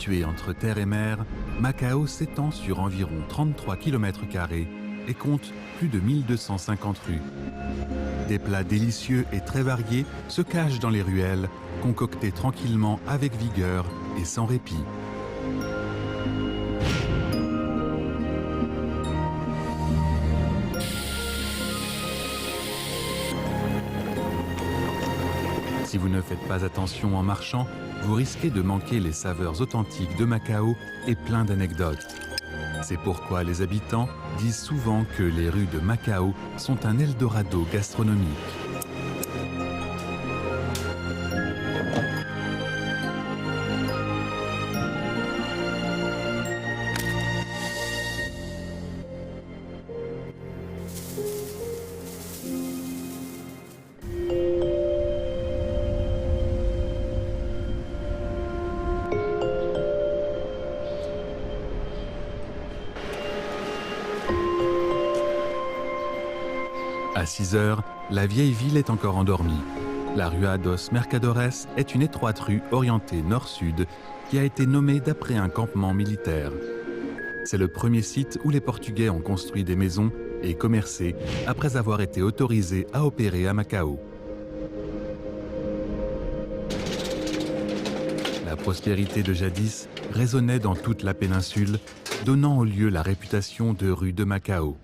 Située entre terre et mer, Macao s'étend sur environ 33 km² et compte plus de 1250 rues. Des plats délicieux et très variés se cachent dans les ruelles, concoctés tranquillement avec vigueur et sans répit. Si vous ne faites pas attention en marchant, vous risquez de manquer les saveurs authentiques de Macao et plein d'anecdotes. C'est pourquoi les habitants disent souvent que les rues de Macao sont un Eldorado gastronomique. À 6 heures, la vieille ville est encore endormie. La Rua dos Mercadores est une étroite rue orientée nord-sud qui a été nommée d'après un campement militaire. C'est le premier site où les Portugais ont construit des maisons et commercé après avoir été autorisés à opérer à Macao. La prospérité de jadis résonnait dans toute la péninsule, donnant au lieu la réputation de rue de Macao.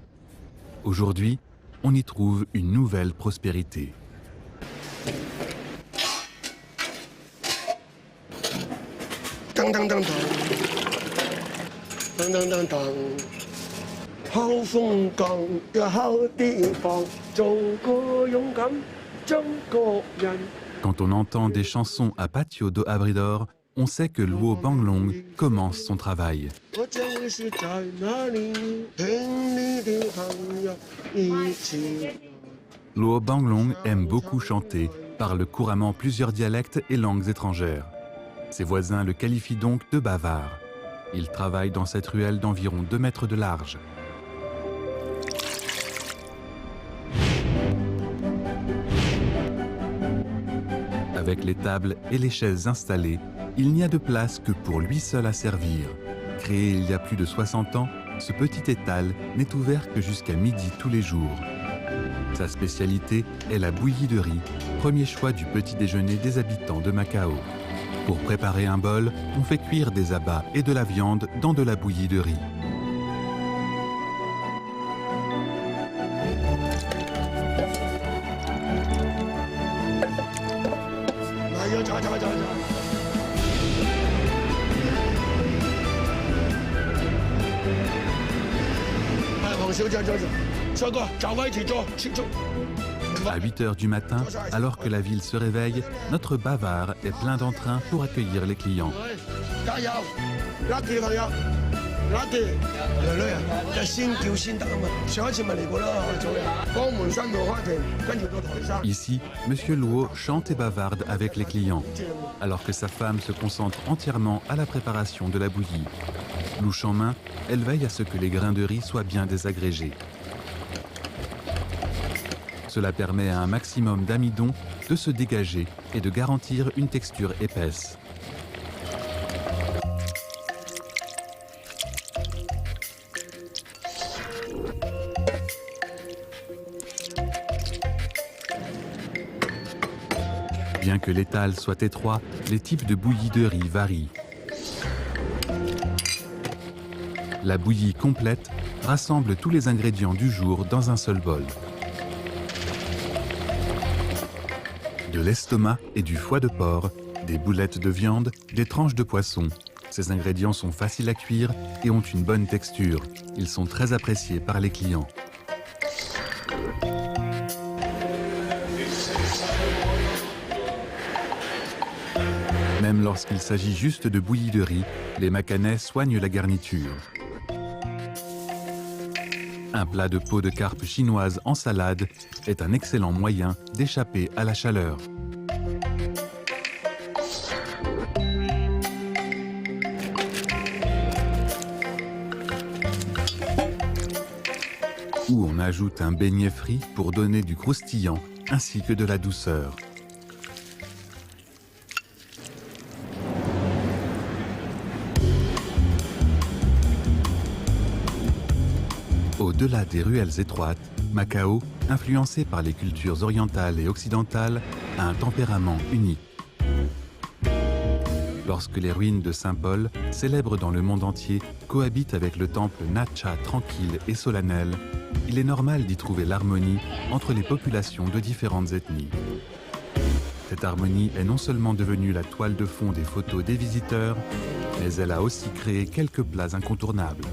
Aujourd'hui, on y trouve une nouvelle prospérité. Quand on entend des chansons à Patio do Abridor, on sait que Luo Banglong commence son travail. Luo Banglong aime beaucoup chanter, parle couramment plusieurs dialectes et langues étrangères. Ses voisins le qualifient donc de bavard. Il travaille dans cette ruelle d'environ 2 mètres de large. Avec les tables et les chaises installées, il n'y a de place que pour lui seul à servir. Créé il y a plus de 60 ans, ce petit étal n'est ouvert que jusqu'à midi tous les jours. Sa spécialité est la bouillie de riz, premier choix du petit déjeuner des habitants de Macao. Pour préparer un bol, on fait cuire des abats et de la viande dans de la bouillie de riz. À 8 heures du matin, alors que la ville se réveille, notre bavard est plein d'entrain pour accueillir les clients. Ici, Monsieur Luo chante et bavarde avec les clients, alors que sa femme se concentre entièrement à la préparation de la bouillie. Louche en main, elle veille à ce que les grains de riz soient bien désagrégés. Cela permet à un maximum d'amidon de se dégager et de garantir une texture épaisse. Bien que l'étal soit étroit, les types de bouillie de riz varient. La bouillie complète rassemble tous les ingrédients du jour dans un seul bol. De l'estomac et du foie de porc, des boulettes de viande, des tranches de poisson. Ces ingrédients sont faciles à cuire et ont une bonne texture. Ils sont très appréciés par les clients. Même lorsqu'il s'agit juste de bouillie de riz, les Macanais soignent la garniture. Un plat de peau de carpe chinoise en salade est un excellent moyen d'échapper à la chaleur. Ou on ajoute un beignet frit pour donner du croustillant ainsi que de la douceur. Au-delà des ruelles étroites, Macao, influencé par les cultures orientales et occidentales, a un tempérament unique. Lorsque les ruines de Saint-Paul, célèbres dans le monde entier, cohabitent avec le temple Nacha tranquille et solennel, il est normal d'y trouver l'harmonie entre les populations de différentes ethnies. Cette harmonie est non seulement devenue la toile de fond des photos des visiteurs, mais elle a aussi créé quelques plats incontournables.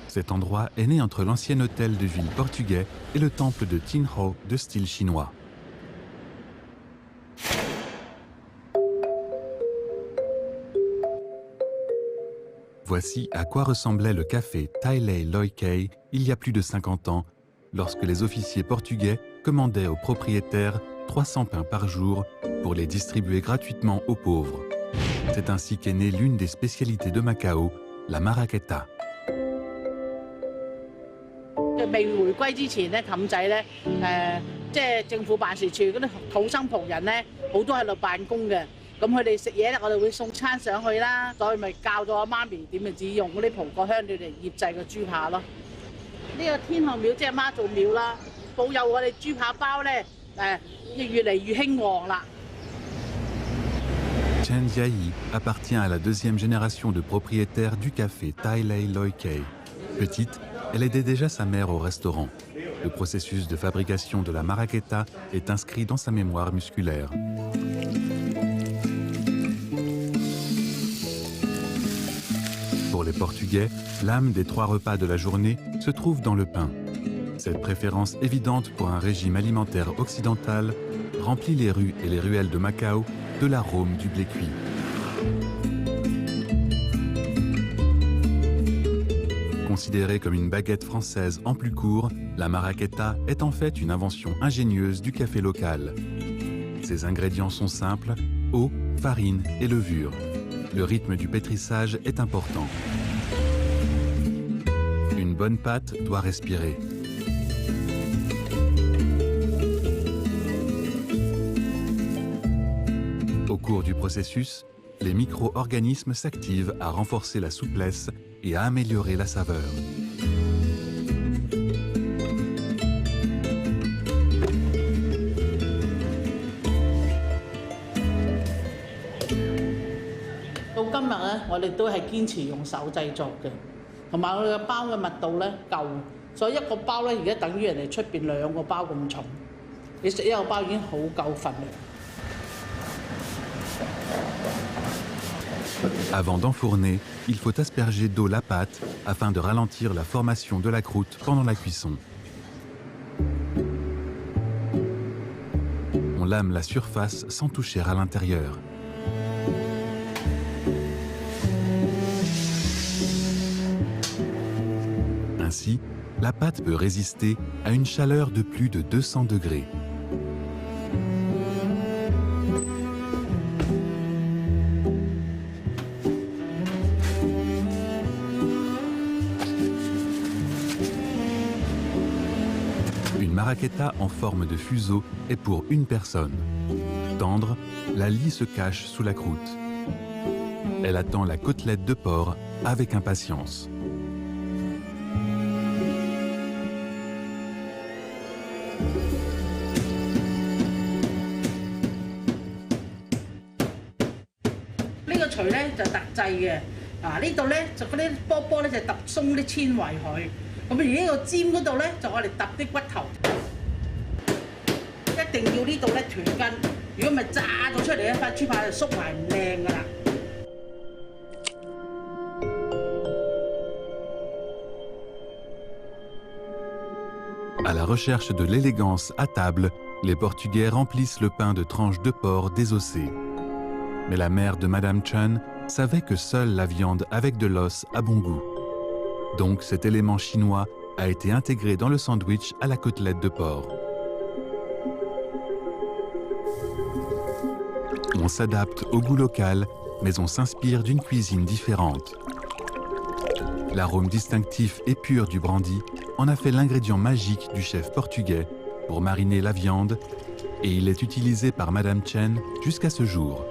Cet endroit est né entre l'ancien hôtel de ville portugais et le temple de Tin Ho de style chinois. Voici à quoi ressemblait le café Tai Lei Loi Kei il y a plus de 50 ans, lorsque les officiers portugais commandaient aux propriétaires 300 pains par jour pour les distribuer gratuitement aux pauvres. C'est ainsi qu'est née l'une des spécialités de Macao, la marraqueta. 未回歸之前咧，氹仔咧即係政府辦事處嗰啲土生葡人咧，好多喺度辦公嘅。咁佢哋食嘢咧，我哋會送餐上去啦，所以咪教咗我媽咪點樣自用嗰啲葡國香料嚟醃製個豬扒咯。呢個天后廟即係媽祖廟啦，保佑我哋豬扒包咧越嚟越興旺啦。Chen Jiayi appartient à la deuxième génération de propriétaires du café Tai Lei Loi Kei. Petite, elle aidait déjà sa mère au restaurant. Le processus de fabrication de la marraqueta est inscrit dans sa mémoire musculaire. Pour les Portugais, l'âme des 3 repas de la journée se trouve dans le pain. Cette préférence évidente pour un régime alimentaire occidental remplit les rues et les ruelles de Macao de l'arôme du blé cuit. Considérée comme une baguette française en plus court, la marraqueta est en fait une invention ingénieuse du café local. Ses ingrédients sont simples, eau, farine et levure. Le rythme du pétrissage est important. Une bonne pâte doit respirer. Au cours du processus, les micro-organismes s'activent à renforcer la souplesse et à améliorer la saveur.到今日咧，我哋都係堅持用手製作嘅，同埋我哋嘅包嘅密度咧夠，所以一個包咧而家等於人哋出邊2個包咁重。你食一個包已經好夠份啦。Avant d'enfourner, il faut asperger d'eau la pâte afin de ralentir la formation de la croûte pendant la cuisson. On lame la surface sans toucher à l'intérieur. Ainsi, la pâte peut résister à une chaleur de plus de 200 degrés. Une marraqueta en forme de fuseau est pour une personne. Tendre, la lie se cache sous la croûte. Elle attend la côtelette de porc avec impatience.呢個錘咧就特製嘅，呢度咧就嗰啲波波咧就揼鬆啲纖維佢，咁而呢個尖嗰度咧就我哋揼啲骨頭，一定要呢度咧斷筋，如果唔係炸咗出嚟咧，塊豬扒就縮埋唔靚噶啦。À la recherche de l'élégance à table, les Portugais remplissent le pain de tranches de porc désossées. Mais la mère de Madame Chen savait que seule la viande avec de l'os a bon goût. Donc cet élément chinois a été intégré dans le sandwich à la côtelette de porc. On s'adapte au goût local, mais on s'inspire d'une cuisine différente. L'arôme distinctif et pur du brandy en a fait l'ingrédient magique du chef portugais pour mariner la viande, et il est utilisé par Madame Chen jusqu'à ce jour.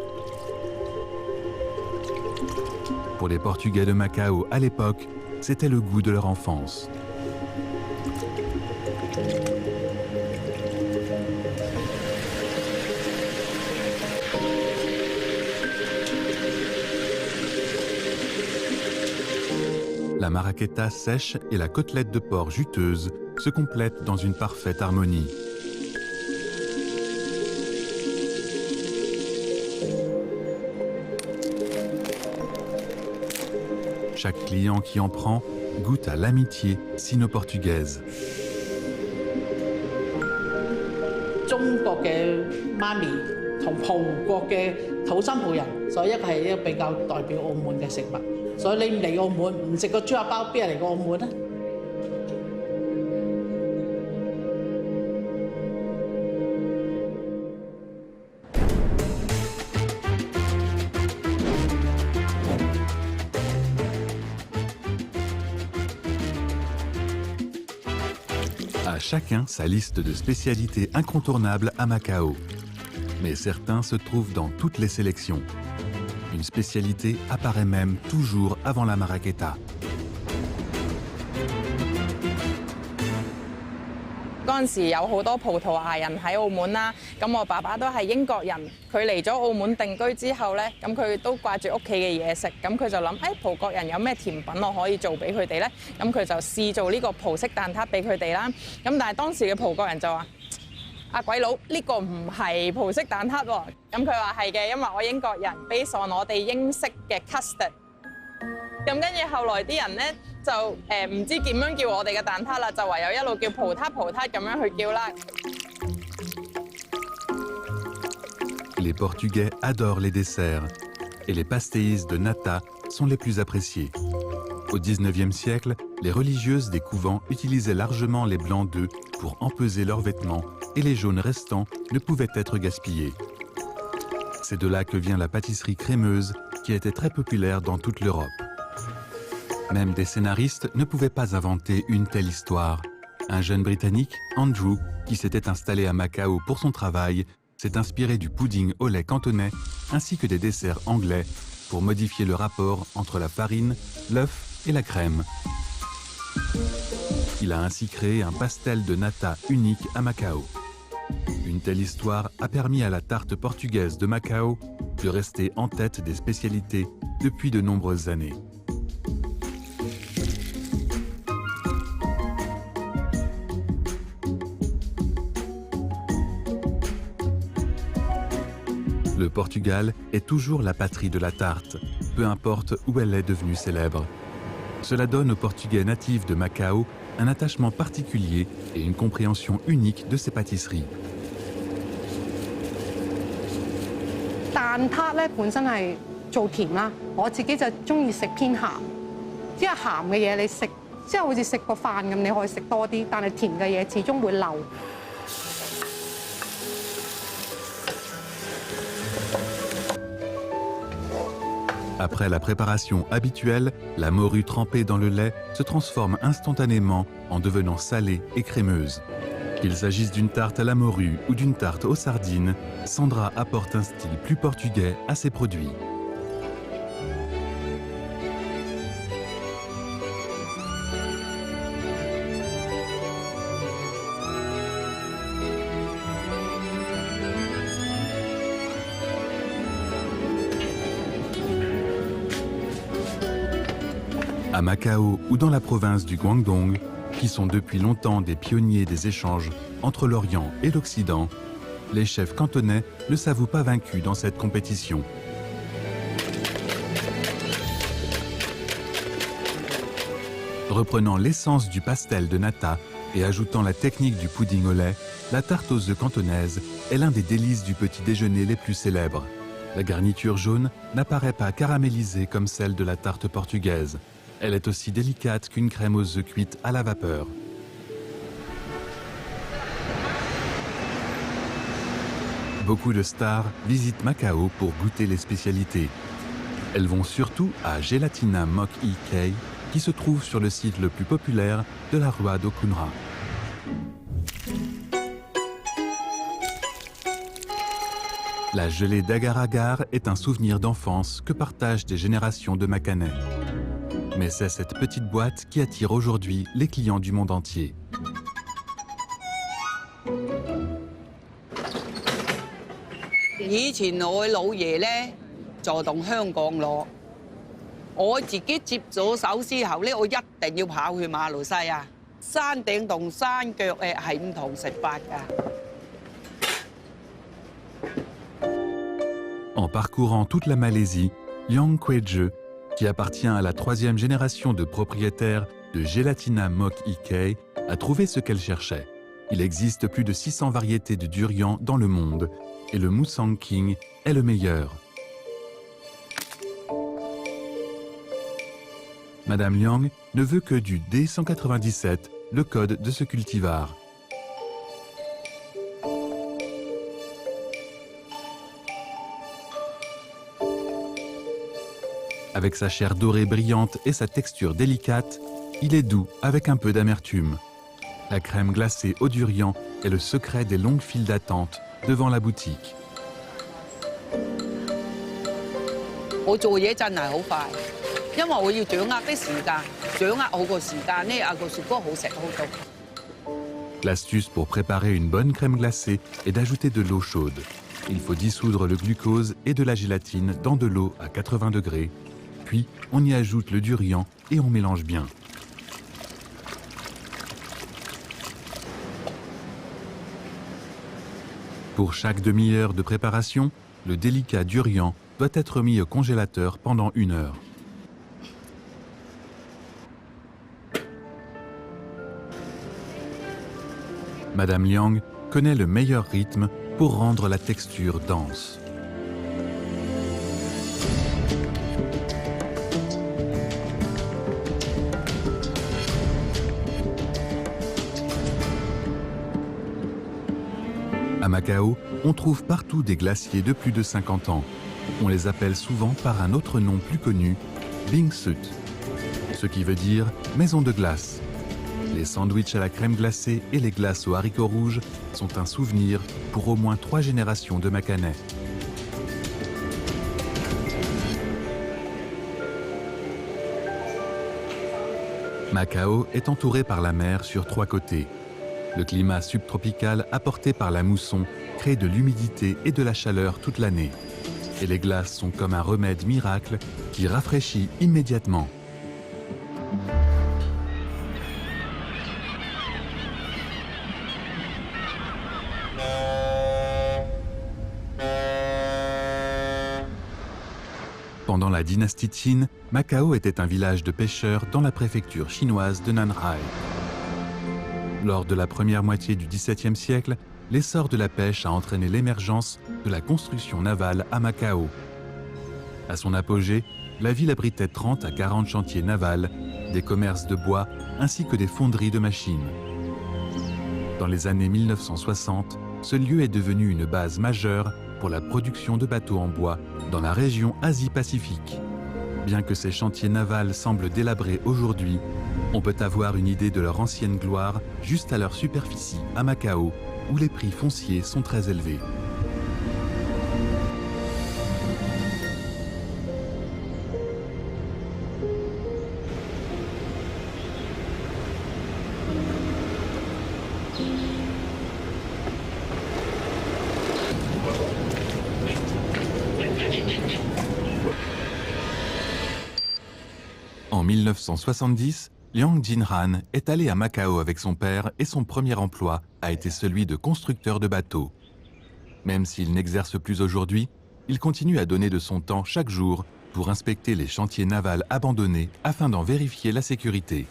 Pour les Portugais de Macao à l'époque, c'était le goût de leur enfance. La marraqueta sèche et la côtelette de porc juteuse se complètent dans une parfaite harmonie. Chaque client qui en prend goûte à l'amitié sino-portugaise. 中國嘅媽咪同葡國嘅土生葡人，所以一個係一個比較代表澳門嘅食物。所以你唔嚟澳門唔食個豬扒包，邊人嚟過澳門啊？À chacun sa liste de spécialités incontournables à Macao. Mais certains se trouvent dans toutes les sélections. Une spécialité apparaît même toujours avant la marraqueta. 嗰陣時有好多葡萄牙人喺澳門啦，咁我爸爸都係英國人，佢嚟咗澳門定居之後咧，咁佢都掛住屋企嘅嘢食，咁佢就諗，葡國人有咩甜品我可以做俾佢哋咧？咁佢就試做呢個葡式蛋撻俾佢哋啦。咁但係當時嘅葡國人就話：阿鬼佬，呢個唔係葡式蛋撻喎。咁佢話係嘅，因為我英國人 base on 我哋英式嘅 custard。咁跟住後來啲人咧就唔知點樣叫我哋嘅蛋撻啦，就唯有一路叫葡撻咁樣去叫啦。Les Portugais adorent les desserts et les pastéis de nata sont les plus appréciés. Au XIXe siècle, les religieuses des couvents utilisaient largement les blancs d'œufs pour empeser leurs vêtements et les jaunes restants ne pouvaient être gaspillés. C'est de là que vient la pâtisserie crémeuse qui était très populaire dans toute l'Europe. Même des scénaristes ne pouvaient pas inventer une telle histoire. Un jeune Britannique, Andrew, qui s'était installé à Macao pour son travail, s'est inspiré du pudding au lait cantonais ainsi que des desserts anglais pour modifier le rapport entre la farine, l'œuf et la crème. Il a ainsi créé un pastel de nata unique à Macao. Une telle histoire a permis à la tarte portugaise de Macao de rester en tête des spécialités depuis de nombreuses années. Le Portugal est toujours la patrie de la tarte, peu importe où elle est devenue célèbre. Cela donne aux Portugais natifs de Macao un attachement particulier et une compréhension unique de ces pâtisseries. 蛋撻咧本身係做甜啦，我自己就中意食偏鹹，即係鹹嘅嘢你食，即係好似食個飯咁，你可以食多啲，但係甜嘅嘢始終會漏。Après la préparation habituelle, la morue trempée dans le lait se transforme instantanément en devenant salée et crémeuse. Qu'il s'agisse d'une tarte à la morue ou d'une tarte aux sardines, Sandra apporte un style plus portugais à ses produits. À Macao ou dans la province du Guangdong, qui sont depuis longtemps des pionniers des échanges entre l'Orient et l'Occident, les chefs cantonais ne s'avouent pas vaincus dans cette compétition. Reprenant l'essence du pastel de nata et ajoutant la technique du pudding au lait, la tarte aux œufs cantonaise est l'un des délices du petit déjeuner les plus célèbres. La garniture jaune n'apparaît pas caramélisée comme celle de la tarte portugaise. Elle est aussi délicate qu'une crème aux œufs cuite à la vapeur. Beaucoup de stars visitent Macao pour goûter les spécialités. Elles vont surtout à Gelatina Mok Ik, qui se trouve sur le site le plus populaire de la Rua do Cunha. La gelée d'agar-agar est un souvenir d'enfance que partagent des générations de Macanais. Mais c'est cette petite boîte qui attire aujourd'hui les clients du monde entier. En parcourant toute la Malaisie, Liang Kweje, qui appartient à la 3e génération de propriétaires de Gelatina Mok Ikei, a trouvé ce qu'elle cherchait. Il existe plus de 600 variétés de durian dans le monde et le Musang King est le meilleur. Madame Liang ne veut que du D197, le code de ce cultivar. Avec sa chair dorée brillante et sa texture délicate, il est doux avec un peu d'amertume. La crème glacée au durian est le secret des longues files d'attente devant la boutique. L'astuce pour préparer une bonne crème glacée est d'ajouter de l'eau chaude. Il faut dissoudre le glucose et de la gélatine dans de l'eau à 80 degrés. Puis, on y ajoute le durian et on mélange bien. Pour chaque demi-heure de préparation, le délicat durian doit être mis au congélateur pendant 1 heure. Madame Liang connaît le meilleur rythme pour rendre la texture dense. À Macao, on trouve partout des glaciers de plus de 50 ans. On les appelle souvent par un autre nom plus connu, Bingsut, ce qui veut dire maison de glace. Les sandwichs à la crème glacée et les glaces aux haricots rouges sont un souvenir pour au moins 3 générations de Macanais. Macao est entouré par la mer sur 3 côtés. Le climat subtropical apporté par la mousson crée de l'humidité et de la chaleur toute l'année. Et les glaces sont comme un remède miracle qui rafraîchit immédiatement. Pendant la dynastie Qin, Macao était un village de pêcheurs dans la préfecture chinoise de Nanhai. Lors de la première moitié du XVIIe siècle, l'essor de la pêche a entraîné l'émergence de la construction navale à Macao. À son apogée, la ville abritait 30 à 40 chantiers navals, des commerces de bois ainsi que des fonderies de machines. Dans les années 1960, ce lieu est devenu une base majeure pour la production de bateaux en bois dans la région Asie-Pacifique. Bien que ces chantiers navals semblent délabrés aujourd'hui, on peut avoir une idée de leur ancienne gloire juste à leur superficie à Macao, où les prix fonciers sont très élevés. En 1970, Liang Jinhan est allé à Macao avec son père et son premier emploi a été celui de constructeur de bateaux. Même s'il n'exerce plus aujourd'hui, il continue à donner de son temps chaque jour pour inspecter les chantiers navals abandonnés afin d'en vérifier la sécurité.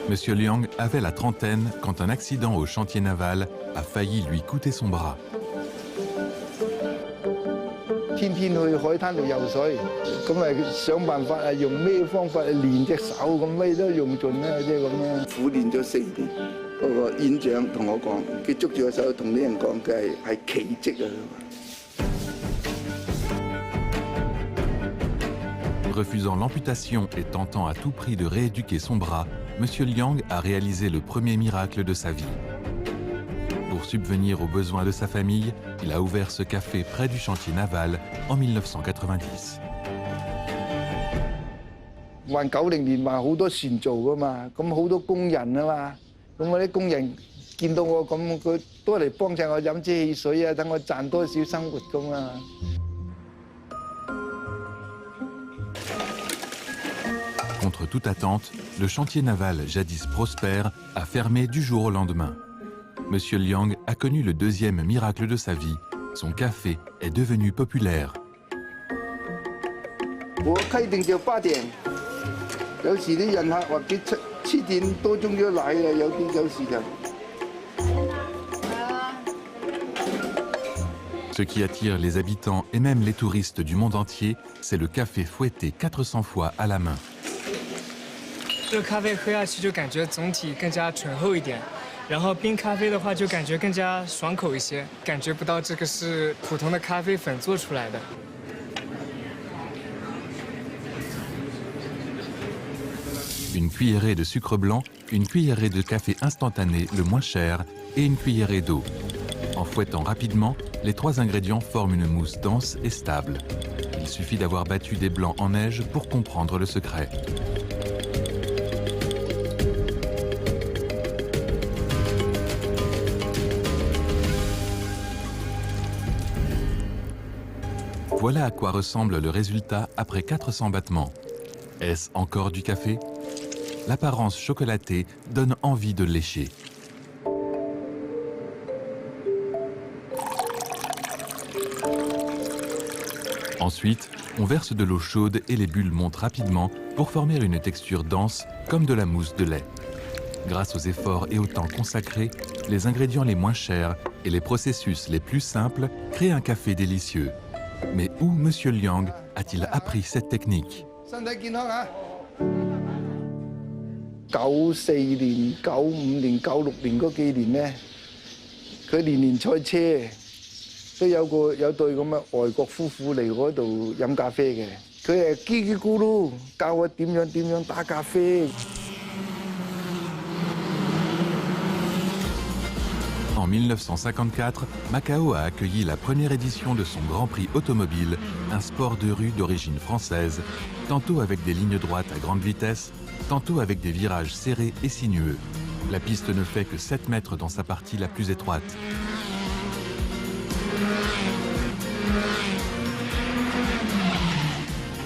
Monsieur Liang avait la trentaine quand un accident au chantier naval a failli lui coûter son bras. 天天去海灘度游水，咁咪想辦法係用咩方法練隻手，咁咩都用盡啦，即係咁樣。苦練咗4年，嗰個院長同我講，佢捉住個手同啲人講，佢係奇蹟啊！ Refusant l'amputation et tentant à tout prix de rééduquer son bras, M. Liang a réalisé le premier miracle de sa vie. Pour subvenir aux besoins de sa famille, il a ouvert ce café près du chantier naval en 1990. 話90年話好多船做噶嘛，咁好多工人啊嘛，咁我啲工人見到我咁，佢都嚟幫襯我飲支汽水啊，等我賺多少生活噶嘛。 Contre toute attente, le chantier naval jadis prospère a fermé du jour au lendemain. Monsieur Liang a connu le deuxième miracle de sa vie. Son café est devenu populaire. 我規定就8點，有時啲人客或者7點多鐘咗嚟啊，有時就。 Ce qui attire les habitants et même les touristes du monde entier, c'est le café fouetté 400 fois à la main. 热咖啡喝下去就感觉总体更加醇厚一点，然后冰咖啡的话就感觉更加爽口一些，感觉不到这个是普通的咖啡粉做出来的。 Une cuillerée de sucre blanc, une cuillerée de café instantané le moins cher et une cuillerée d'eau. En fouettant rapidement, les 3 ingrédients forment une mousse dense et stable. Il suffit d'avoir battu des blancs en neige pour comprendre le secret. Voilà à quoi ressemble le résultat après 400 battements. Est-ce encore du café? L'apparence chocolatée donne envie de lécher. Ensuite, on verse de l'eau chaude et les bulles montent rapidement pour former une texture dense comme de la mousse de lait. Grâce aux efforts et au temps consacrés, les ingrédients les moins chers et les processus les plus simples créent un café délicieux. Mais où M. Liang a-t-il appris cette technique? 身體健康啊！94年、95年、96年嗰幾年咧，佢年賽車都有對咁嘅外國夫婦嚟嗰度飲咖啡嘅，佢係嘰嘰咕嚕教我點樣打咖啡。 En 1954, Macao a accueilli la première édition de son Grand Prix automobile, un sport de rue d'origine française, tantôt avec des lignes droites à grande vitesse, tantôt avec des virages serrés et sinueux. La piste ne fait que 7 mètres dans sa partie la plus étroite.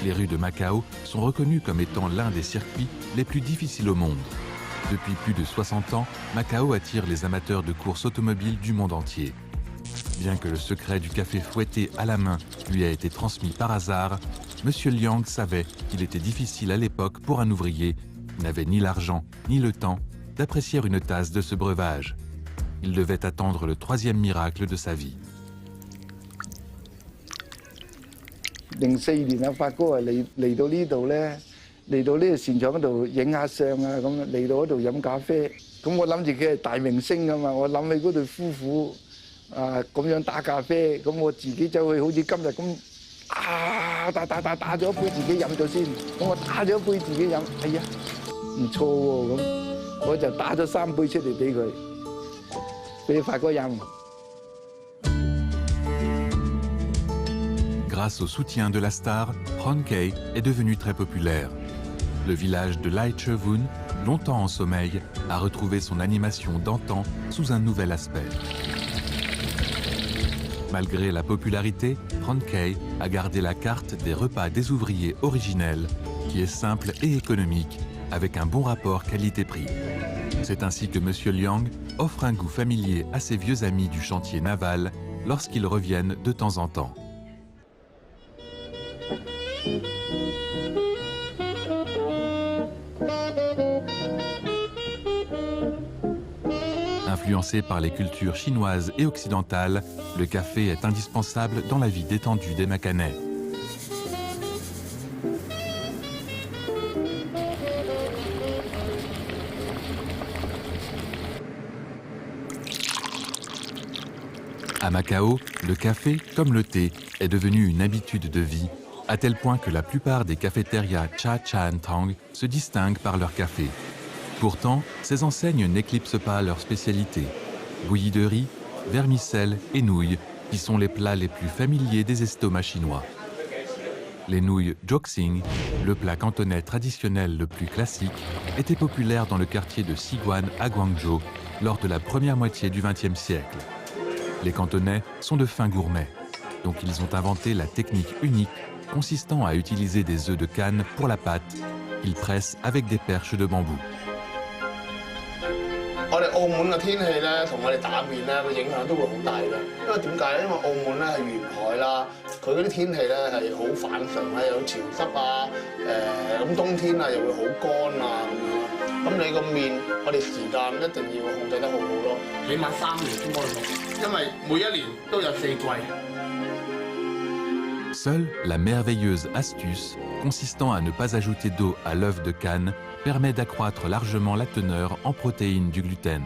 Les rues de Macao sont reconnues comme étant l'un des circuits les plus difficiles au monde. Depuis plus de 60 ans, Macao attire les amateurs de courses automobiles du monde entier. Bien que le secret du café fouetté à la main lui a été transmis par hasard, M. Liang savait qu'il était difficile à l'époque pour un ouvrier qui n'avait ni l'argent ni le temps d'apprécier une tasse de ce breuvage. Il devait attendre le 3e miracle de sa vie. 04年啊，發哥啊嚟到呢度咧。 嚟到呢個船廠嗰度影下相啊，咁嚟到嗰度飲咖啡，咁我諗住佢係大明星啊嘛，我諗起嗰對夫婦啊咁樣打咖啡，咁我自己走去好似今日咁打咗一杯自己飲咗先，咁我打咗一杯自己飲，哎呀唔錯喎，咁我就打咗3杯出嚟俾佢，俾發哥飲。 Grâce au soutien de la star, Hon-kei est devenu très populaire. Le village de Lai Chevun, longtemps en sommeil, a retrouvé son animation d'antan sous un nouvel aspect. Malgré la popularité, Hon-kei a gardé la carte des repas des ouvriers originels, qui est simple et économique, avec un bon rapport qualité-prix. C'est ainsi que M. Liang offre un goût familier à ses vieux amis du chantier naval lorsqu'ils reviennent de temps en temps. Influencé par les cultures chinoises et occidentales, le café est indispensable dans la vie détendue des Macanais. À Macao, le café, comme le thé, est devenu une habitude de vie, à tel point que la plupart des cafétérias Cha Chan Tang se distinguent par leur café. Pourtant, ces enseignes n'éclipsent pas leur spécialité. Bouillie de riz, vermicelles et nouilles, qui sont les plats les plus familiers des estomacs chinois. Les nouilles Joxing, le plat cantonais traditionnel le plus classique, étaient populaires dans le quartier de Xiguan à Guangzhou lors de la première moitié du XXe siècle. Les Cantonais sont de fins gourmets, donc ils ont inventé la technique unique consistant à utiliser des œufs de canne pour la pâte qu'ils pressent avec des perches de bambou. 我哋澳門嘅天氣咧，同我哋打麵咧個影響都會好大嘅。因為點解咧？因為澳門咧係沿海啦，佢嗰啲天氣咧係好反常啦，有潮濕啊，咁冬天啊又會好乾啊咁樣。咁你個麵，我哋時間一定要控制得好好咯，起碼3年先可以用，因為每一年都有4季。 Seule la merveilleuse astuce, consistant à ne pas ajouter d'eau à l'œuf de canne, permet d'accroître largement la teneur en protéines du gluten.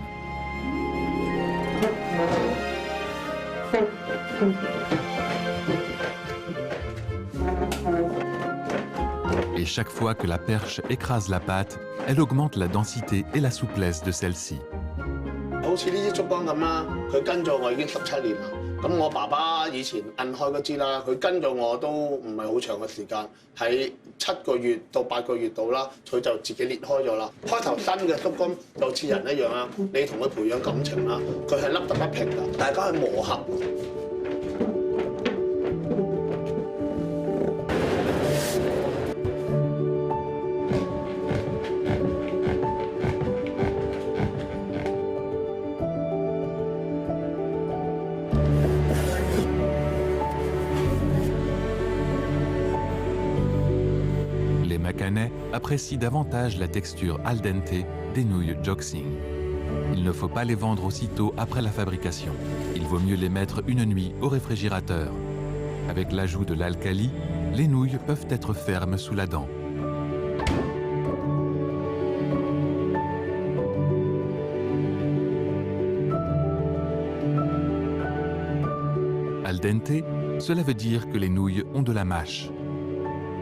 Et chaque fois que la perche écrase la pâte, elle augmente la densité et la souplesse de celle-ci. 好似呢支竹竿咁啦，佢跟咗我已經17年啦。咁我爸爸以前摁開嗰支啦，佢跟咗我都唔係好長嘅時間，喺7個月到8個月度啦，佢就自己裂開咗啦。開頭新嘅竹竿就似人一樣啦，你同佢培養感情啦，佢係凹凸不平㗎，大家去磨合。 Les Macanais apprécient davantage la texture al dente des nouilles Joxing. Il ne faut pas les vendre aussitôt après la fabrication. Il vaut mieux les mettre une nuit au réfrigérateur. Avec l'ajout de l'alcali, les nouilles peuvent être fermes sous la dent. Al dente, cela veut dire que les nouilles ont de la mâche.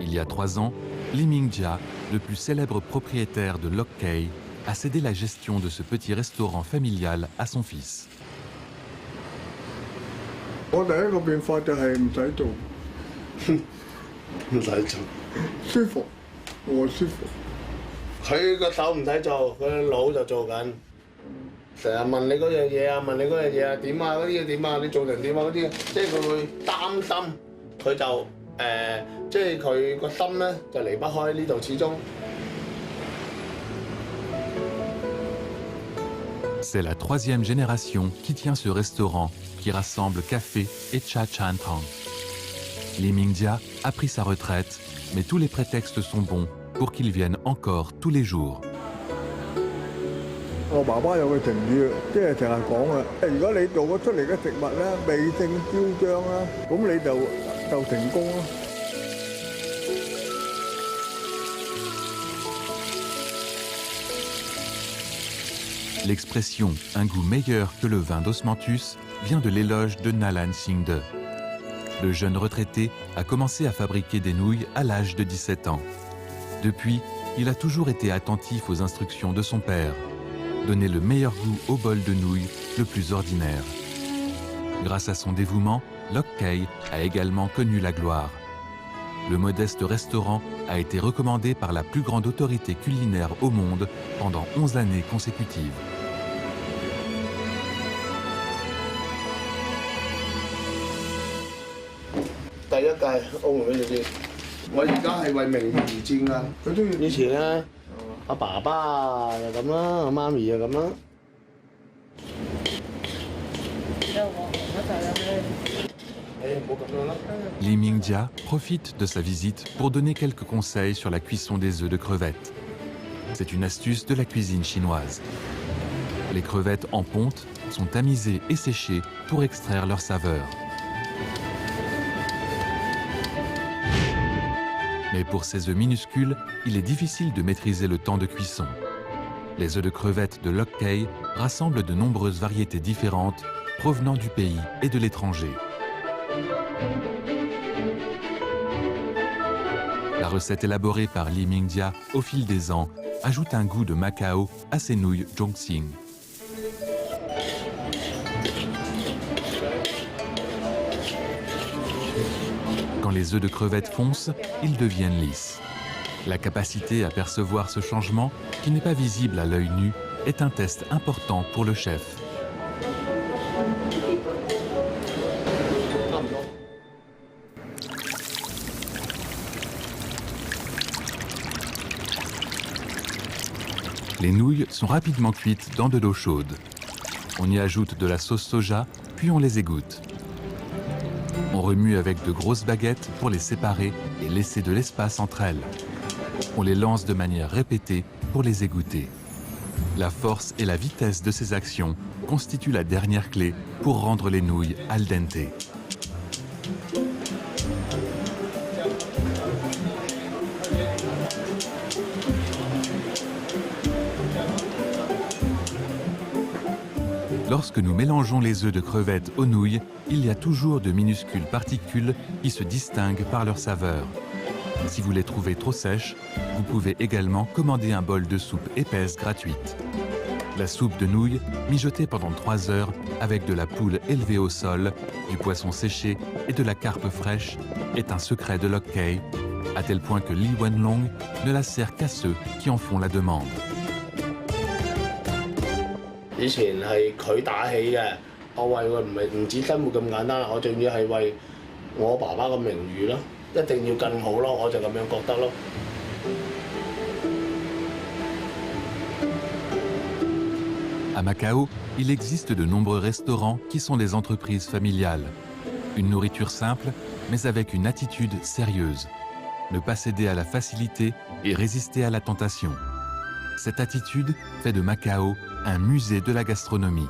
Il y a 3 ans, Li Mingjia, le plus célèbre propriétaire de Lok Kei, a cédé la gestion de ce petit restaurant familial à son fils. 我第一個變化就係唔使做，唔使做，舒服，我舒服。佢個手唔使做，佢個腦就做緊。成日問你嗰樣嘢啊，問你嗰樣嘢啊，點啊，嗰啲嘢點啊，你做成點啊嗰啲，即係佢會擔心，佢就即係佢個心咧就離不開呢度，始終。 C'est la 3e génération qui tient ce restaurant qui rassemble café et cha chan tang. Li Mingjia a pris sa retraite, mais tous les prétextes sont bons pour qu'il vienne encore tous les jours. 我爸爸有個成語，即係成日講啊，如果你做咗出嚟嘅食物咧，味勝標彰啦，咁你就成功啦。 L'expression « un goût meilleur que le vin d'Osmanthus » vient de l'éloge de Nalan Singde. Le jeune retraité a commencé à fabriquer des nouilles à l'âge de 17 ans. Depuis, il a toujours été attentif aux instructions de son père. Donner le meilleur goût au bol de nouilles le plus ordinaire. Grâce à son dévouement, Lok Kei a également connu la gloire. Le modeste restaurant a été recommandé par la plus grande autorité culinaire au monde pendant 11 années consécutives. 第一屆澳門美食節，我而家係為名譽而戰㗎。佢中意以前咧，阿爸爸啊就咁啦，阿媽咪就咁啦。 Li Mingjia profite de sa visite pour donner quelques conseils sur la cuisson des œufs de crevettes. C'est une astuce de la cuisine chinoise. Les crevettes en ponte sont tamisées et séchées pour extraire leur saveur. Mais pour ces œufs minuscules, il est difficile de maîtriser le temps de cuisson. Les œufs de crevettes de Loch Cay rassemblent de nombreuses variétés différentes provenant du pays et de l'étranger. La recette élaborée par Lee Ming-dia au fil des ans ajoute un goût de Macao à ces nouilles Zhongxing. Quand les œufs de crevettes foncent, ils deviennent lisses. La capacité à percevoir ce changement, qui n'est pas visible à l'œil nu, est un test important pour le chef. Les nouilles sont rapidement cuites dans de l'eau chaude. On y ajoute de la sauce soja, puis on les égoutte. On remue avec de grosses baguettes pour les séparer et laisser de l'espace entre elles. On les lance de manière répétée pour les égoutter. La force et la vitesse de ces actions constituent la dernière clé pour rendre les nouilles al dente. Lorsque nous mélangeons les œufs de crevettes aux nouilles, il y a toujours de minuscules particules qui se distinguent par leur saveur. Si vous les trouvez trop sèches, vous pouvez également commander un bol de soupe épaisse gratuite. La soupe de nouilles, mijotée pendant 3 heures avec de la poule élevée au sol, du poisson séché et de la carpe fraîche, est un secret de Loch Cay, à tel point que Li Wenlong ne la sert qu'à ceux qui en font la demande. 以前係佢打起嘅，我為佢唔止生活咁簡單，我仲要係為我爸爸嘅名譽咯，一定要更好咯，我就咁樣覺得咯。À Macao, il existe de nombreux restaurants qui sont des entreprises familiales. Une nourriture simple, mais avec une attitude sérieuse. Ne pas céder à la facilité et résister à la tentation. Cette attitude fait de Macao un musée de la gastronomie.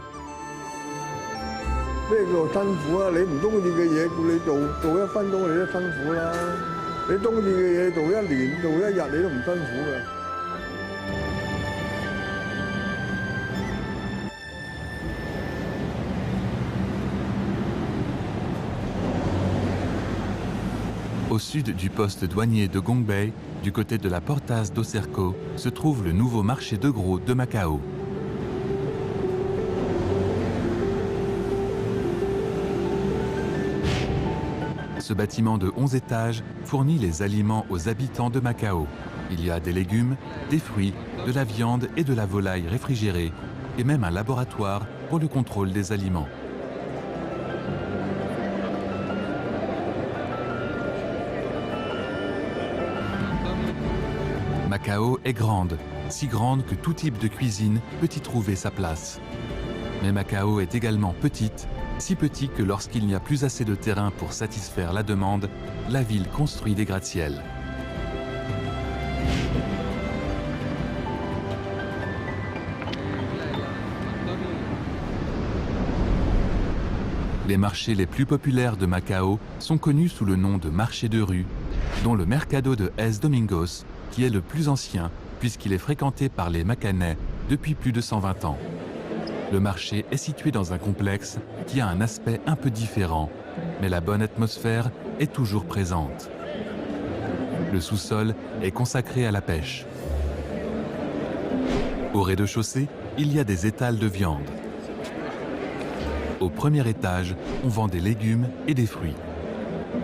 咩叫辛苦啊？你唔中意嘅嘢叫你做1分鐘你都辛苦啦。你中意嘅嘢做1年做1日你都唔辛苦嘅。Au sud du poste douanier de Gong Bei, du côté de la Portas do Cerco, se trouve le nouveau marché de gros de Macao. Ce bâtiment de 11 étages fournit les aliments aux habitants de Macao. Il y a des légumes, des fruits, de la viande et de la volaille réfrigérée, et même un laboratoire pour le contrôle des aliments. Macao est grande, si grande que tout type de cuisine peut y trouver sa place. Mais Macao est également petite, si petit que lorsqu'il n'y a plus assez de terrain pour satisfaire la demande, la ville construit des gratte-ciels. Les marchés les plus populaires de Macao sont connus sous le nom de marchés de rue, dont le Mercado de Es Domingos, qui est le plus ancien puisqu'il est fréquenté par les Macanais depuis plus de 120 ans. Le marché est situé dans un complexe qui a un aspect un peu différent, mais la bonne atmosphère est toujours présente. Le sous-sol est consacré à la pêche. Au rez-de-chaussée, il y a des étals de viande. Au premier étage, on vend des légumes et des fruits.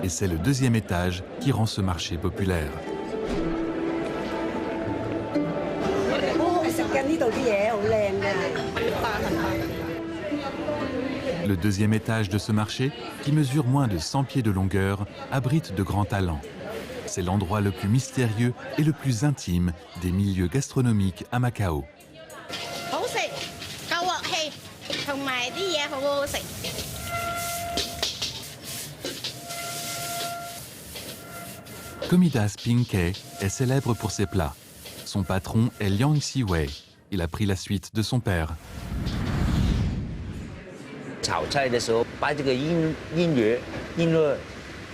Et c'est le deuxième étage qui rend ce marché populaire. Le deuxième étage de ce marché, qui mesure moins de 100 pieds de longueur, abrite de grands talents. C'est l'endroit le plus mystérieux et le plus intime des milieux gastronomiques à Macao. Comidas Pinkei est célèbre pour ses plats. Son patron est Liang Siwei. Il a pris la suite de son père. 炒菜的时候，把这个音乐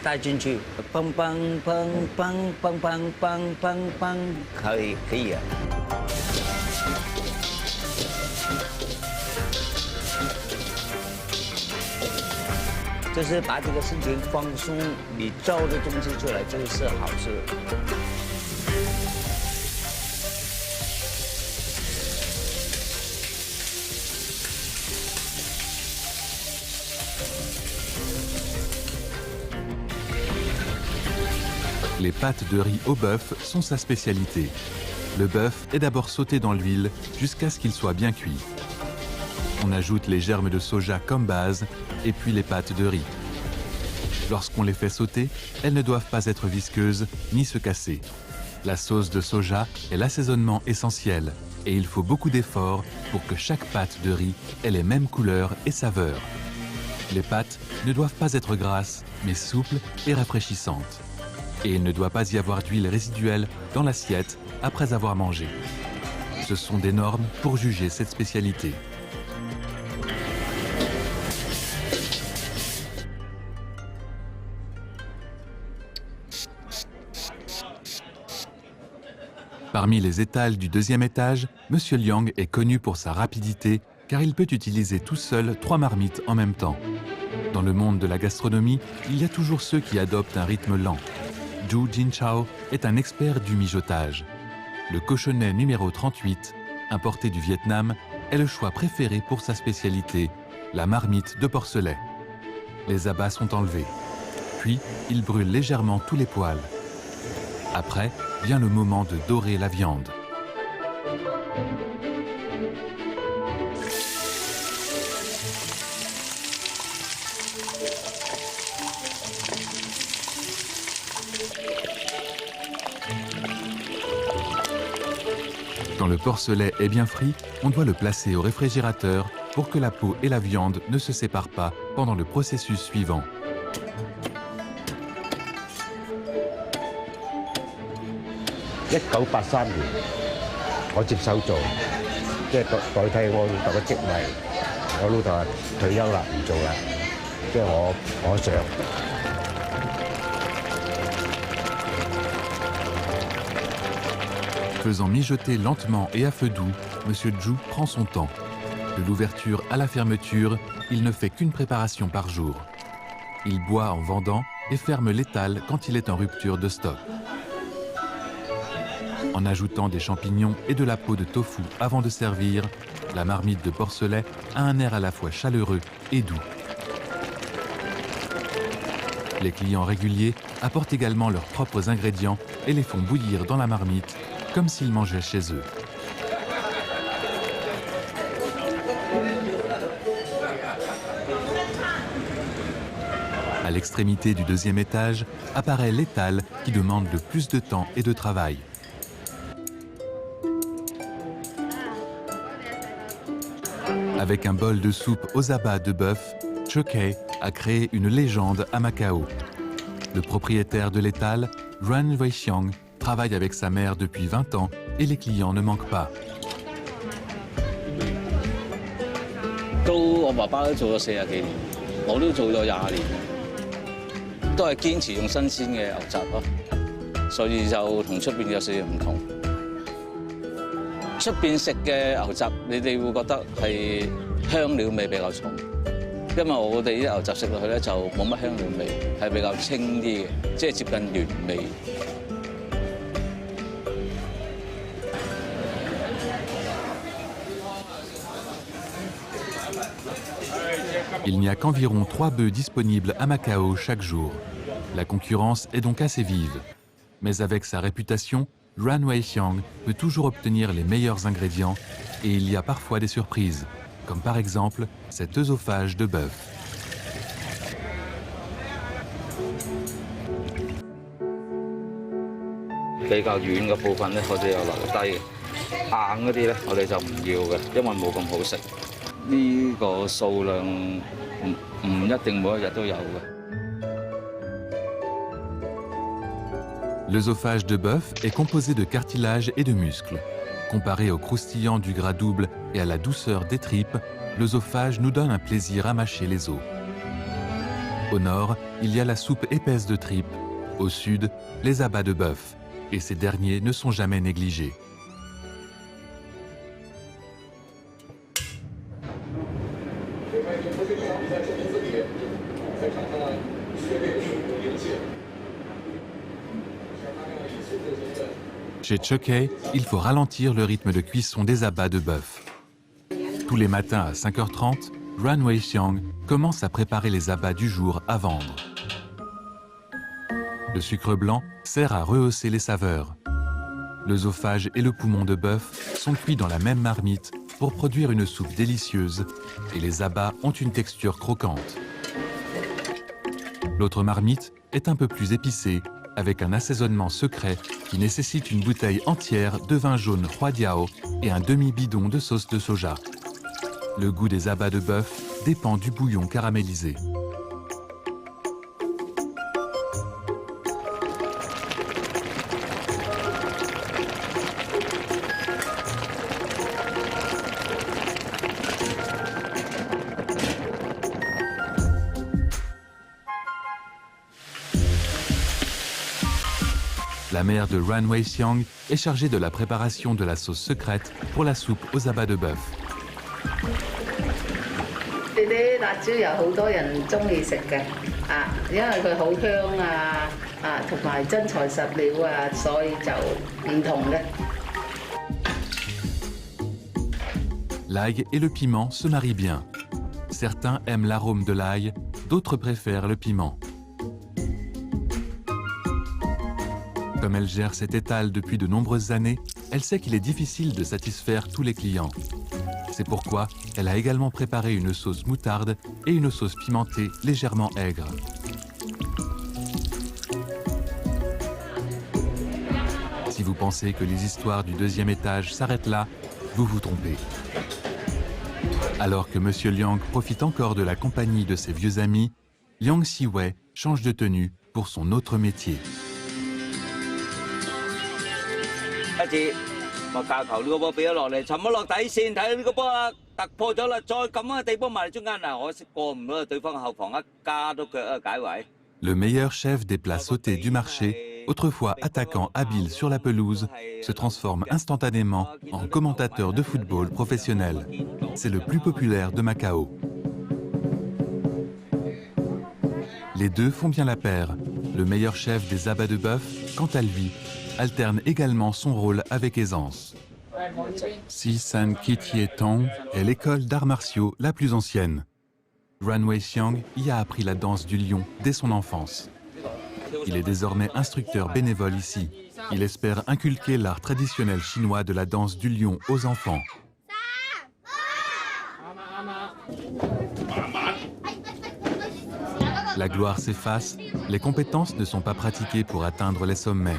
带进去，梆梆梆梆梆梆梆梆梆，可以啊。就是把这个心情放松，你造的东西出来就是好吃。Les pâtes de riz au bœuf sont sa spécialité. Le bœuf est d'abord sauté dans l'huile jusqu'à ce qu'il soit bien cuit. On ajoute les germes de soja comme base et puis les pâtes de riz. Lorsqu'on les fait sauter, elles ne doivent pas être visqueuses ni se casser. La sauce de soja est l'assaisonnement essentiel et il faut beaucoup d'efforts pour que chaque pâte de riz ait les mêmes couleurs et saveurs. Les pâtes ne doivent pas être grasses, mais souples et rafraîchissantes. Et il ne doit pas y avoir d'huile résiduelle dans l'assiette après avoir mangé. Ce sont des normes pour juger cette spécialité. Parmi les étals du deuxième étage, M. Liang est connu pour sa rapidité car il peut utiliser tout seul 3 marmites en même temps. Dans le monde de la gastronomie, il y a toujours ceux qui adoptent un rythme lent. Zhu Jinchao est un expert du mijotage. Le cochonnet numéro 38, importé du Vietnam, est le choix préféré pour sa spécialité, la marmite de porcelet. Les abats sont enlevés. Puis, il brûle légèrement tous les poils. Après, vient le moment de dorer la viande. Quand le porcelet est bien frit, on doit le placer au réfrigérateur pour que la peau et la viande ne se séparent pas pendant le processus suivant. En 1983年，我接手做，即係代替我老豆嘅職位。我老豆話退休啦，唔做啦，即係我上。 Faisant mijoter lentement et à feu doux, M. Zhu prend son temps. De l'ouverture à la fermeture, il ne fait qu'une préparation par jour. Il boit en vendant et ferme l'étal quand il est en rupture de stock. En ajoutant des champignons et de la peau de tofu avant de servir, la marmite de porcelet a un air à la fois chaleureux et doux. Les clients réguliers apportent également leurs propres ingrédients et les font bouillir dans la marmite comme s'ils mangeaient chez eux. À l'extrémité du deuxième étage apparaît l'étal qui demande le plus de temps et de travail. Avec un bol de soupe aux abats de bœuf, Chokei a créé une légende à Macao. Le propriétaire de l'étal, Yuan Weixiang, travaille avec sa mère depuis 20 ans et les clients ne manquent pas. 我爸爸都做咗40幾年，我都做咗20年，都係堅持用新鮮嘅牛雜咯，所以就同出邊有少少唔同。出邊食嘅牛雜，你哋會覺得係香料味比較重，因為我哋啲牛雜食落去咧就冇乜香料味，係比較清啲嘅，即係接近原味。 Il n'y a qu'environ 3 bœufs disponibles à Macao chaque jour. La concurrence est donc assez vive. Mais avec sa réputation, Yuan Weixiang peut toujours obtenir les meilleurs ingrédients et il y a parfois des surprises, comme par exemple cet œsophage de bœuf.比較軟嘅部分咧，我哋又留低；硬嗰啲咧，我哋就唔要嘅，因為冇咁好食。 呢個數量唔一定每一日都有嘅。 L'œsophage de bœuf est composé de cartilage et de muscles. Comparé au croustillant du gras double et à la douceur des tripes, l'œsophage nous donne un plaisir à mâcher les os. Au nord, il y a la soupe épaisse de tripes. Au sud, les abats de bœuf. Et ces derniers ne sont jamais négligés. Chez Chukay, il faut ralentir le rythme de cuisson des abats de bœuf. Tous les matins à 5h30, Ran Wei-Xiang commence à préparer les abats du jour à vendre. Le sucre blanc sert à rehausser les saveurs. L'œsophage et le poumon de bœuf sont cuits dans la même marmite pour produire une soupe délicieuse et les abats ont une texture croquante. L'autre marmite est un peu plus épicée avec un assaisonnement secret qui nécessite une bouteille entière de vin jaune Huadiao et un demi-bidon de sauce de soja. Le goût des abats de bœuf dépend du bouillon caramélisé. La mère de Ran Wei-Xiang est chargée de la préparation de la sauce secrète pour la soupe aux abats de bœuf. L'ail et le piment se marient bien. Certains aiment l'arôme de l'ail, d'autres préfèrent le piment. Comme elle gère cet étal depuis de nombreuses années, elle sait qu'il est difficile de satisfaire tous les clients. C'est pourquoi elle a également préparé une sauce moutarde et une sauce pimentée légèrement aigre. Si vous pensez que les histoires du deuxième étage s'arrêtent là, vous vous trompez. Alors que M. Liang profite encore de la compagnie de ses vieux amis, Liang Siwei change de tenue pour son autre métier. Le meilleur chef des plats sautés du marché, autrefois attaquant habile sur la pelouse, se transforme instantanément en commentateur de football professionnel. C'est le plus populaire de Macao. Les deux font bien la paire. Le meilleur chef des abats de bœuf, quant à lui, alterne également son rôle avec aisance. Si San Kitie Tong est l'école d'arts martiaux la plus ancienne. Ran Wei-Xiang y a appris la danse du lion dès son enfance. Il est désormais instructeur bénévole ici. Il espère inculquer l'art traditionnel chinois de la danse du lion aux enfants. La gloire s'efface, les compétences ne sont pas pratiquées pour atteindre les sommets.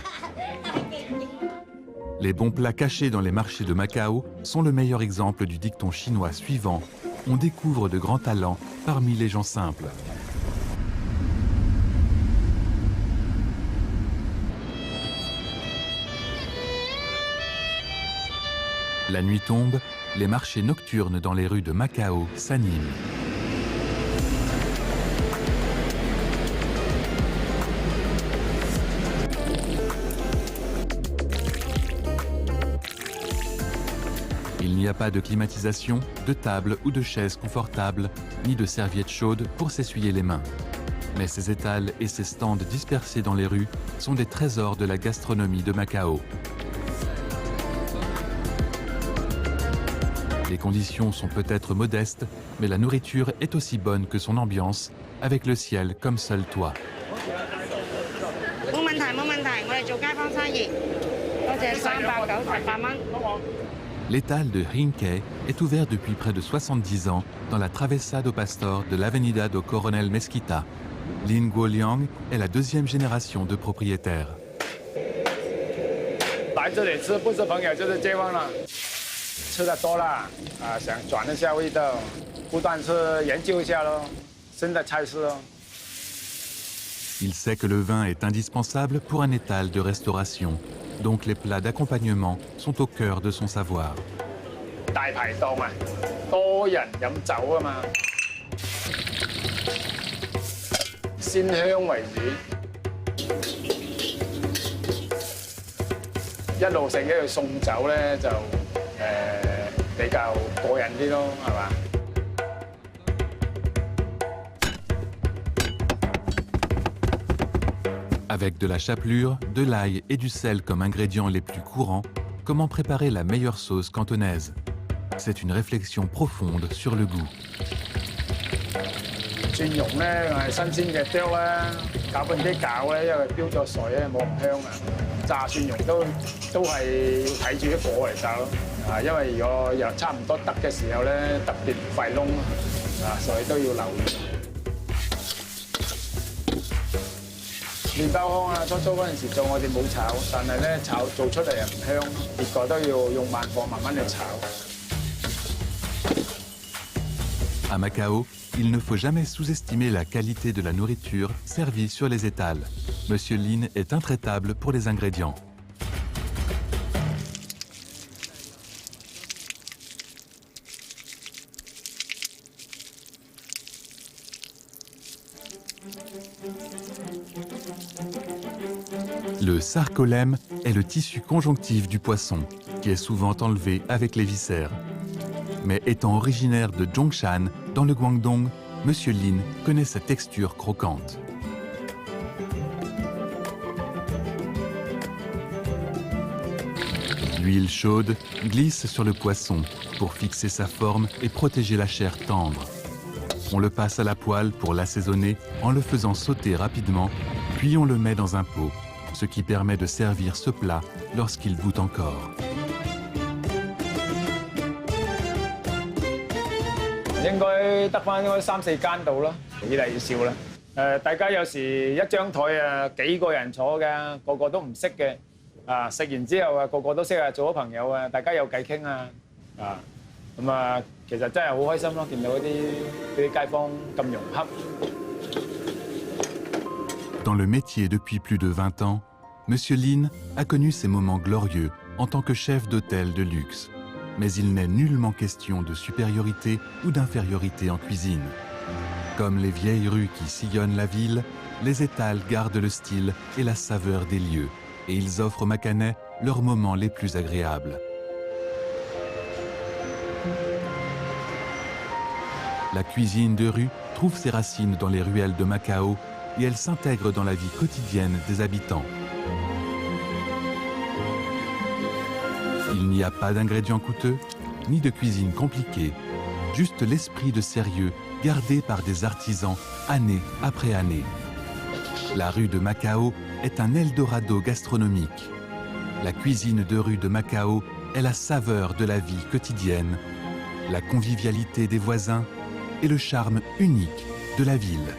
Les bons plats cachés dans les marchés de Macao sont le meilleur exemple du dicton chinois suivant « On découvre de grands talents parmi les gens simples ». La nuit tombe, les marchés nocturnes dans les rues de Macao s'animent. Il n'y a pas de climatisation, de table ou de chaise confortable, ni de serviettes chaudes pour s'essuyer les mains. Mais ces étals et ces stands dispersés dans les rues sont des trésors de la gastronomie de Macao. Les conditions sont peut-être modestes, mais la nourriture est aussi bonne que son ambiance, avec le ciel comme seul toit. L'étal de Rinkei est ouvert depuis près de 70 ans dans la Travessa do Pastor de l'Avenida do Coronel Mesquita. Lin Guoliang est la deuxième génération de propriétaires. Il sait que le vin est indispensable pour un étal de restauration. Donc les plats d'accompagnement sont au cœur de son savoir. 大排檔啊，多人飲酒啊嘛，鮮香為主，一路食一路送酒咧就比較過癮啲咯，係嘛？ Avec de la chapelure, de l'ail et du sel comme ingrédients les plus courants, comment préparer la meilleure sauce cantonaise? C'est une réflexion profonde sur le goût. 蒜蓉咧係新鮮嘅剁啦，攪拌機攪咧，因為飆咗水咧冇咁香啊。炸蒜蓉都係要睇住啲火嚟炸咯，因為如果又差唔多得嘅時候咧，特別費燶所以都要留意。 麵包糠啊，初嗰陣時做我哋冇炒，但係咧炒做出嚟又唔香，結果都要用慢火慢慢去炒。 À Macao, il ne faut jamais sous-estimer la qualité de la nourriture servie sur les étals. Monsieur Lin est intraitable pour les ingrédients. Le sarcolème est le tissu conjonctif du poisson, qui est souvent enlevé avec les viscères. Mais étant originaire de Zhongshan, dans le Guangdong, Monsieur Lin connaît sa texture croquante. L'huile chaude glisse sur le poisson pour fixer sa forme et protéger la chair tendre. On le passe à la poêle pour l'assaisonner en le faisant sauter rapidement, puis on le met dans un pot, ce qui permet de servir ce plat lorsqu'il bout encore. 應該得翻3、4間度咯，越嚟越少啦。大家有時一張台啊幾個人坐嘅，個個都唔識嘅，食完之後啊個個都識啊，做咗朋友啊，大家有偈傾啊，咁啊其實真係好開心咯，見到啲街坊咁融洽。Dans le métier depuis plus de 20 ans, Monsieur Lin a connu ses moments glorieux en tant que chef d'hôtel de luxe. Mais il n'est nullement question de supériorité ou d'infériorité en cuisine. Comme les vieilles rues qui sillonnent la ville, les étals gardent le style et la saveur des lieux, et ils offrent aux Macanais leurs moments les plus agréables. La cuisine de rue trouve ses racines dans les ruelles de Macao et elle s'intègre dans la vie quotidienne des habitants. Il n'y a pas d'ingrédients coûteux, ni de cuisine compliquée, juste l'esprit de sérieux gardé par des artisans année après année. La rue de Macao est un Eldorado gastronomique. La cuisine de rue de Macao est la saveur de la vie quotidienne, la convivialité des voisins et le charme unique de la ville.